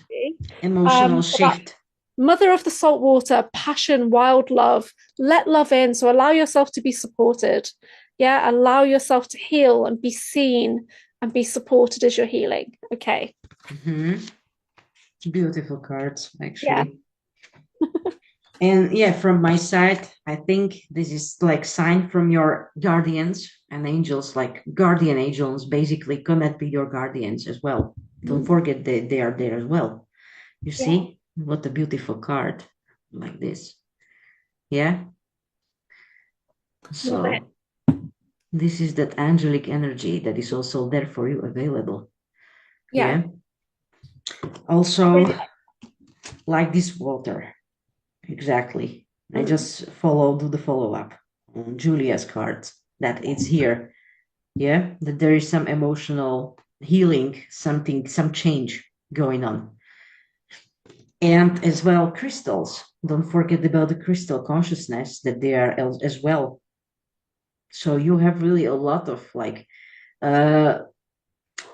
emotional shift. Mother of the salt water, passion, wild love, let love in. So allow yourself to be supported. Yeah, allow yourself to heal and be seen and be supported as you're healing. Okay. Beautiful cards, actually. Yeah. And yeah, from my side, I think this is like sign from your guardians and angels, like guardian angels, basically connect with your guardians as well. Don't forget that they are there as well. You see, What a beautiful card, like this. Yeah. Love it. So this is that angelic energy that is also there for you available. Yeah. Also, like this water. Exactly. I just do the follow-up on Julia's cards that it's here. Yeah, that there is some emotional healing, something, some change going on. And as well, crystals. Don't forget about the crystal consciousness that they are as well. So you have really a lot of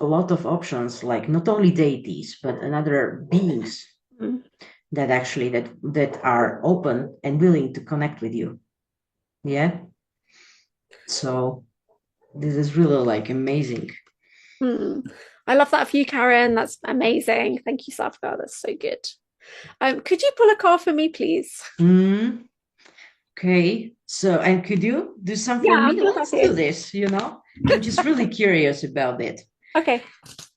a lot of options, like not only deities, but another beings that actually that are open and willing to connect with you. Yeah. So this is really like amazing. I love that for you, Karen. That's amazing. Thank you, Slavka. That's so good. Could you pull a card for me, please? Okay. So, and could you do some for Yeah, me? Let's do this, I'm just really curious about it. Okay.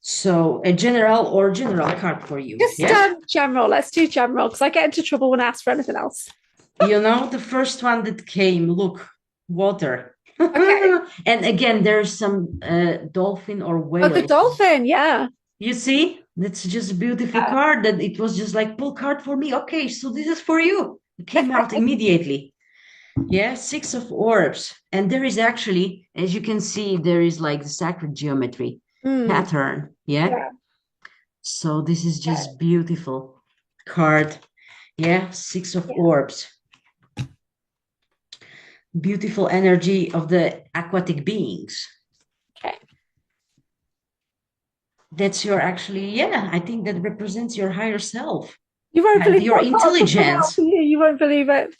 So a general card for you. Just Yeah. general. Let's do general because I get into trouble when I ask for anything else. The first one that came, look, water. Okay. And again, there's some dolphin or whale. Oh, the dolphin, yeah. You see? That's just a beautiful card that it was just like, pull card for me. Okay, so this is for you. It came out immediately. Yeah, 6 of orbs. And there is actually, as you can see, there is like the sacred geometry pattern. Yeah. So this is just beautiful card. Yeah, 6 of orbs. Beautiful energy of the aquatic beings. Okay. That's your I think that represents your higher self. You won't believe your intelligence. You won't believe it.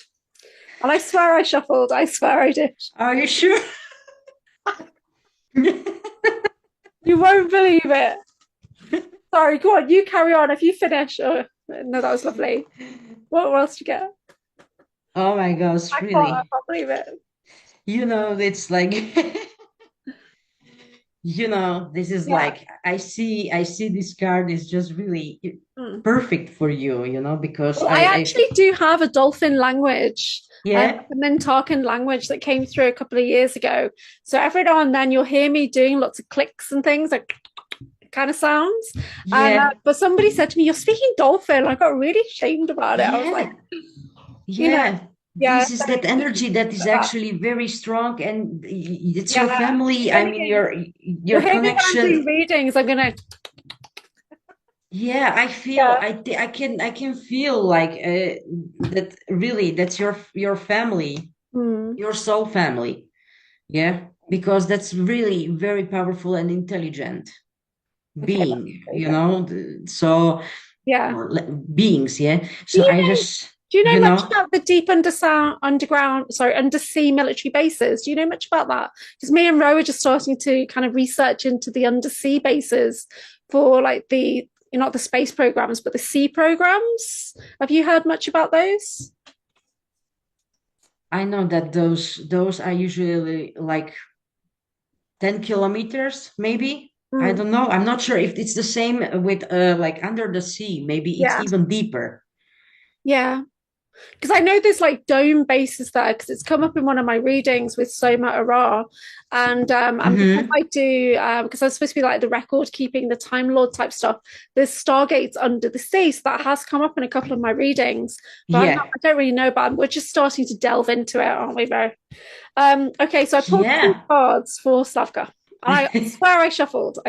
And I swear I shuffled. I swear I did. Are you sure? You won't believe it. Sorry, go on. You carry on. If you finish. Oh, no, that was lovely. What else did you get? Oh my gosh, really? I can't believe it. It's like, this is like, I see this card is just really perfect for you, because I actually do have a dolphin language. Yeah. A Mintarkan language that came through a couple of years ago. So every now and then you'll hear me doing lots of clicks and things, like kind of sounds. Yeah. But somebody said to me, "You're speaking dolphin." I got really ashamed about it. Yeah. I was like, This is that energy that is actually very strong, and it's your family. I mean, your connection. When I'm doing readings, I'm gonna. Yeah, I feel I can feel like that. Really, that's your family, your soul family. Yeah, because that's really very powerful and intelligent being. So beings. Yeah. So Do you know much about the deep undersea military bases? Do you know much about that? Because me and Ro are just starting to kind of research into the undersea bases for like not the space programs, but the sea programs. Have you heard much about those? I know that those are usually like 10 kilometers, maybe. I don't know. I'm not sure if it's the same with like under the sea. Maybe it's even deeper. Yeah. Because I know there's like dome bases there because it's come up in one of my readings with Soma Ara. And because I do, because I'm supposed to be like the record keeping, the Time Lord type stuff, there's stargates under the sea. So that has come up in a couple of my readings. But I don't really know about it. We're just starting to delve into it, aren't we, Ro? Okay, so I pulled 2 cards for Slavka. I swear I shuffled.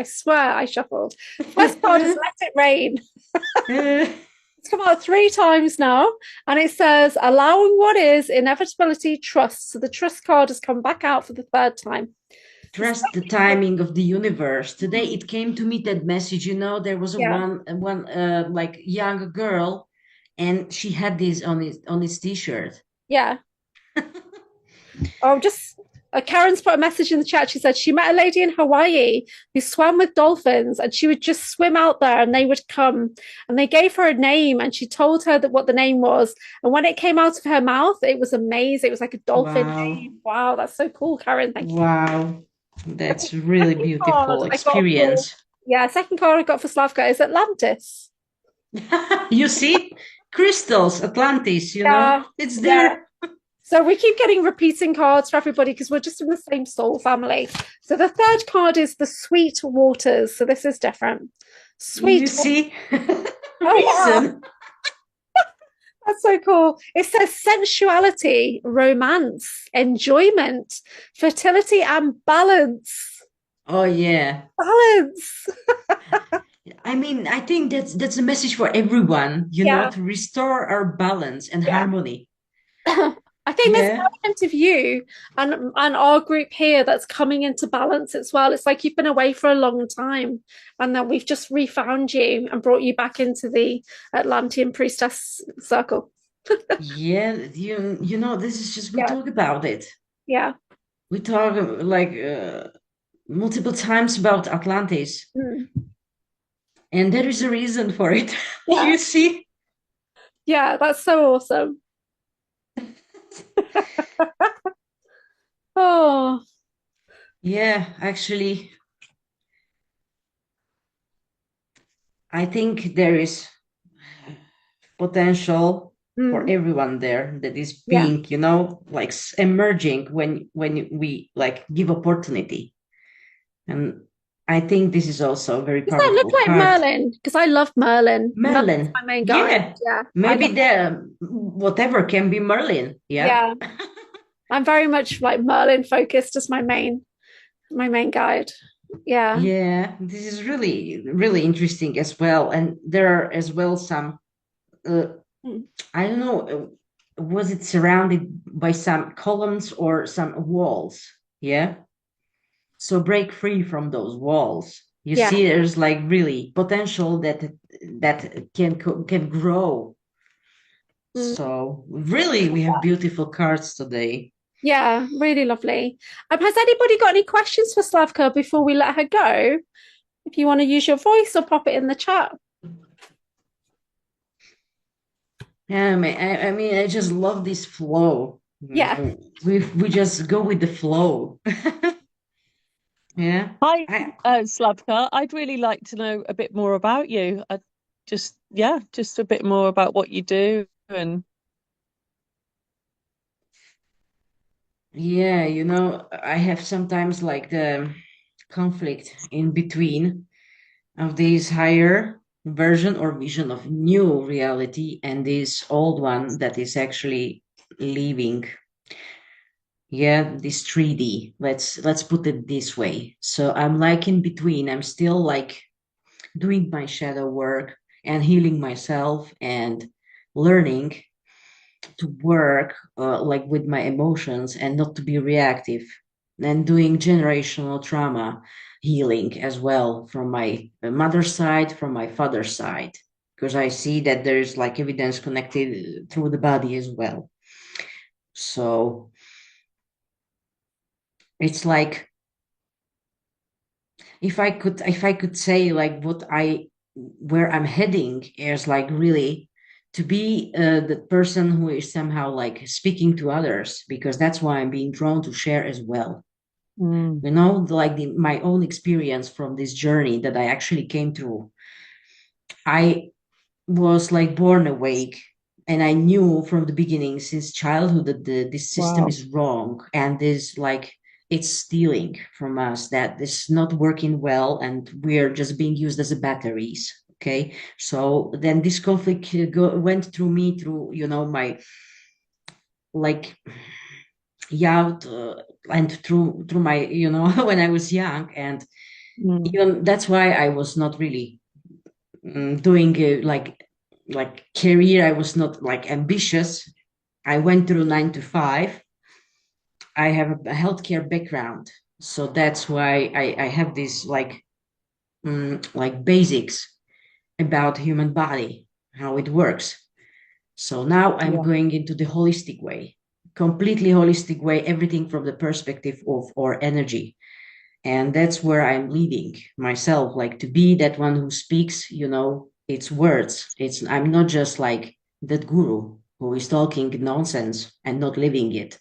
First card is Let It Rain. It's come out 3 times now, and it says allowing what is inevitability, trust. So the trust card has come back out for the 3rd time. Trust the timing of the universe. Today it came to me that message. There was one like young girl, and she had this on his t-shirt. Yeah. Karen's put a message in the chat. She said she met a lady in Hawaii who swam with dolphins, and she would just swim out there and they would come, and they gave her a name, and she told her what the name was. And when it came out of her mouth, it was amazing. It was like a dolphin name. Wow, that's so cool, Karen. Thank you. Wow, that's really beautiful experience. Second card I got for Slavka is Atlantis. You see, crystals, Atlantis, Yeah, it's yeah. there. So we keep getting repeating cards for everybody because we're just in the same soul family. So the third card is the sweet waters. So this is different. You Sweet. see, Oh, yeah. reason. That's so cool. It says sensuality, romance, enjoyment, fertility, and balance. Oh yeah. Balance. I mean, I think that's a message for everyone, Yeah. to restore our balance and Yeah. harmony. I think there's an Yeah. element of you and our group here that's coming into balance as well. It's like you've been away for a long time, and that we've just refound you and brought you back into the Atlantean priestess circle. Yeah, this is just we Yeah, talk about it. yeah. We talk like multiple times about Atlantis, Mm. and there is a reason for it. Yeah, You see? yeah, that's so awesome. Oh, Yeah, actually, I think there is potential for mm. everyone there that is Yeah. being, like emerging when we like give opportunity. And I think this is also a very Does that look powerful like card. Merlin? Because I love Merlin. Merlin's Merlin. my main guy. Yeah. Yeah, I Maybe love. the whatever can be Merlin. Yeah. Yeah, I'm very much like Merlin focused as my main guide. Yeah. Yeah. This is really, really interesting as well. And there are as well some uh, Mm. I don't know, was it surrounded by some columns or some walls? Yeah. So break free from those walls. You Yeah. see, there's like really potential that can grow. Mm. So really, we have beautiful cards today. Yeah, really lovely. Has anybody got any questions for Slavka before we let her go? If you want to use your voice or pop it in the chat. Yeah, I mean, I just love this flow. Yeah. We just go with the flow. Yeah. Hi, I, Slavka. I'd really like to know a bit more about you. Just a bit more about what you do and yeah, I have sometimes like the conflict in between of this higher version or vision of new reality and this old one that is actually living. Yeah, this 3D. Let's put it this way. So I'm like in between. I'm still like doing my shadow work and healing myself and learning to work like with my emotions and not to be reactive, and doing generational trauma healing as well from my mother's side, from my father's side, because I see that there's like evidence connected through the body as well. So it's like if I could say like where I'm heading is like really to be the person who is somehow like speaking to others, because that's why I'm being drawn to share as well. mm, Like my own experience from this journey that I actually came through. I was like born awake, and I knew from the beginning since childhood that this system wow. is wrong, and this like it's stealing from us, that this is not working well and we're just being used as a batteries. Okay, so then this conflict went through me through my like yeah and through my when I was young, and Mm, even that's why I was not really doing like career. I was not like ambitious. I went through 9 to 5. I have a healthcare background, so that's why I have this like basics about human body, how it works. So now I'm yeah. going into the holistic way, completely holistic way, everything from the perspective of our energy. And that's where I'm leading myself, like to be that one who speaks, it's words. I'm not just like that guru who is talking nonsense and not living it.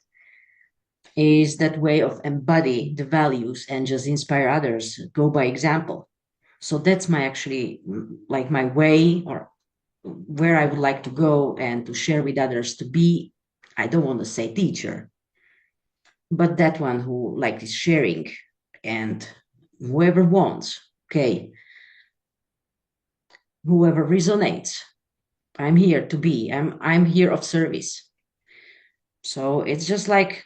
Is that way of embody the values and just inspire others, go by example. So that's my actually like my way, or where I would like to go and to share with others, to be, I don't want to say teacher, but that one who like is sharing, and whoever wants, okay, whoever resonates, I'm here to be. I'm here of service. So it's just like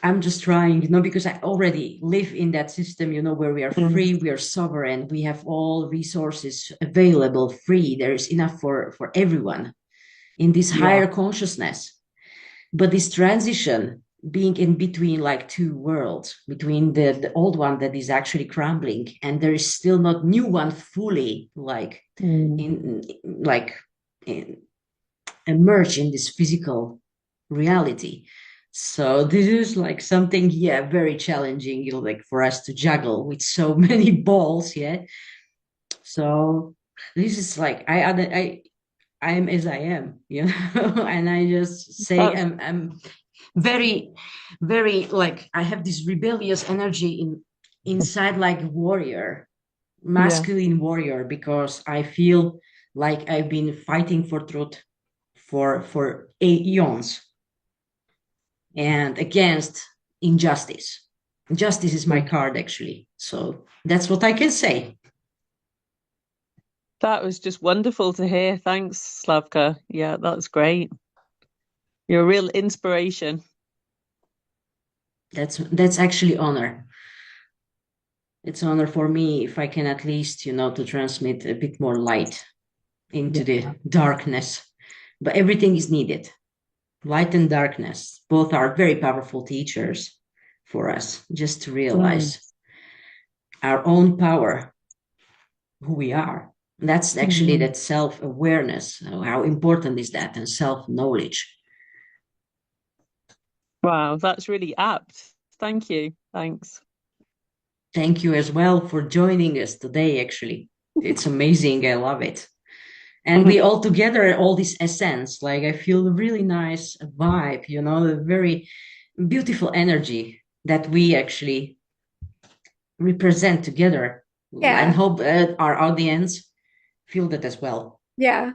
I'm just trying, because I already live in that system, where we are free, we are sovereign, we have all resources available, free. There is enough for everyone in this higher consciousness. But this transition, being in between like two worlds, between the old one that is actually crumbling, and there is still not new one fully like emerge in this physical reality. So this is like something, very challenging, like for us to juggle with so many balls. So this is like I am as I am, and I just say I'm very, very, like, I have this rebellious energy inside, like a warrior, masculine warrior, because I feel like I've been fighting for truth for eons, and against injustice. Justice is my card, actually. So that's what I can say. That was just wonderful to hear. Thanks, Slavka. Yeah, that's great. You're a real inspiration. That's actually honor. It's honor for me if I can at least, to transmit a bit more light into the darkness. But everything is needed. Light and darkness, both are very powerful teachers for us, just to realize our own power, who we are. That's actually that self-awareness. How important is that? And self-knowledge. Wow, that's really apt. Thank you. Thanks. Thank you as well for joining us today, actually. It's amazing. I love it. And we all together, all this essence, like I feel a really nice vibe, a very beautiful energy that we actually represent together. And hope our audience feel that as well. Yeah.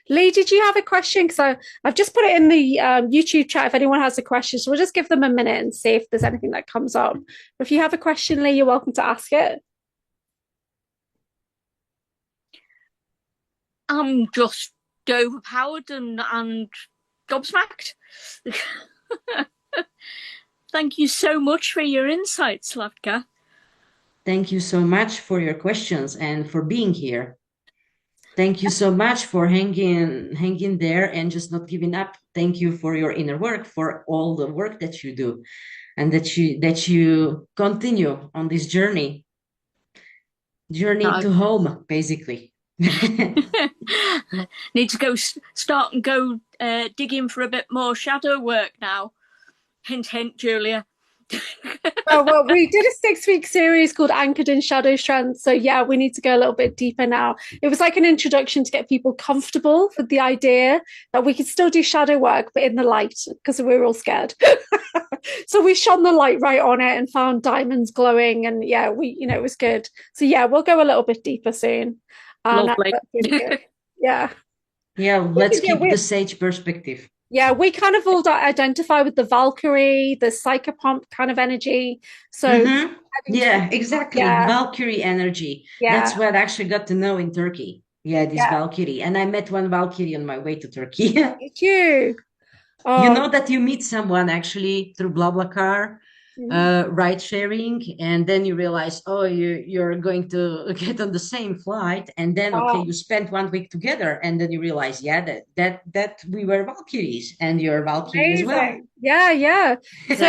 Lee, did you have a question? Because I've just put it in the YouTube chat if anyone has a question. So we'll just give them a minute and see if there's anything that comes up. If you have a question, Lee, you're welcome to ask it. I'm just overpowered and gobsmacked. Thank you so much for your insights, Slavka. Thank you so much for your questions and for being here. Thank you so much for hanging there and just not giving up. Thank you for your inner work, for all the work that you do, and that you continue on this journey to home, basically. Need to go start and go digging for a bit more shadow work now. Hint, hint, Julia. Oh, well, we did a 6-week series called Anchored in Shadow Strength. So yeah, we need to go a little bit deeper now. It was like an introduction to get people comfortable with the idea that we could still do shadow work, but in the light, because we were all scared. So we shone the light right on it and found diamonds glowing. And yeah, it was good. So yeah, we'll go a little bit deeper soon. Lovely. Yeah. Yeah, let's keep the sage perspective. Yeah, we kind of all identify with the Valkyrie, the psychopomp kind of energy. So yeah, exactly. Yeah. Valkyrie energy. Yeah. That's what I actually got to know in Turkey. Yeah, this Valkyrie. And I met one Valkyrie on my way to Turkey. Did you? Oh. You know that you meet someone actually through BlaBlaCar, ride sharing, and then you realize, oh, you're going to get on the same flight, and then you spent 1 week together, and then you realize, that we were Valkyries, and you're Valkyrie as well. Yeah. So